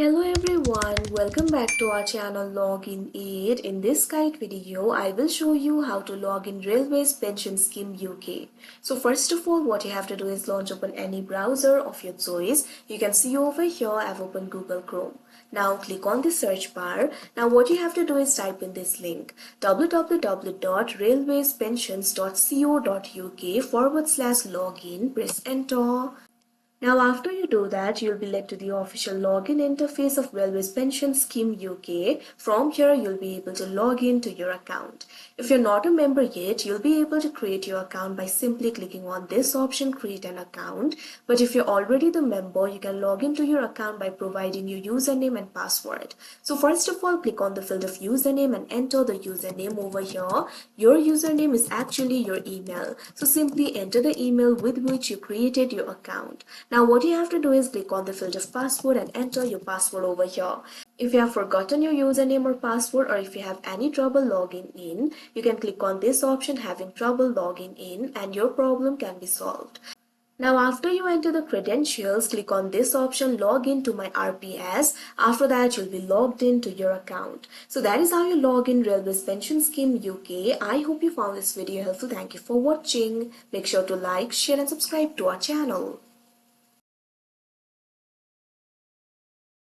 Hello everyone, welcome back to our channel Login Aid. In this guide video, I will show you how to log in Railways Pension Scheme UK. So first of all, what you have to do is launch open any browser of your choice. You can see over here I've opened Google Chrome. Now click on the search bar. Now what you have to do is type in this link www.railwayspensions.co.uk/login. Press enter. Now after you do that, you'll be led to the official login interface of Railways Pension Scheme UK. From here, you'll be able to log in to your account. If you're not a member yet, you'll be able to create your account by simply clicking on this option, create an account. But if you're already the member, you can log into your account by providing your username and password. So first of all, click on the field of username and enter the username over here. Your username is actually your email. So simply enter the email with which you created your account. Now what you have to do is click on the field of password and enter your password over here. If you have forgotten your username or password, or if you have any trouble logging in, you can click on this option, having trouble logging in, and your problem can be solved. Now after you enter the credentials, click on this option, log in to my RPS. After that, you'll be logged into your account. So that is how you log in Railways Pension Scheme UK. I hope you found this video helpful. Thank you for watching. Make sure to like, share and subscribe to our channel.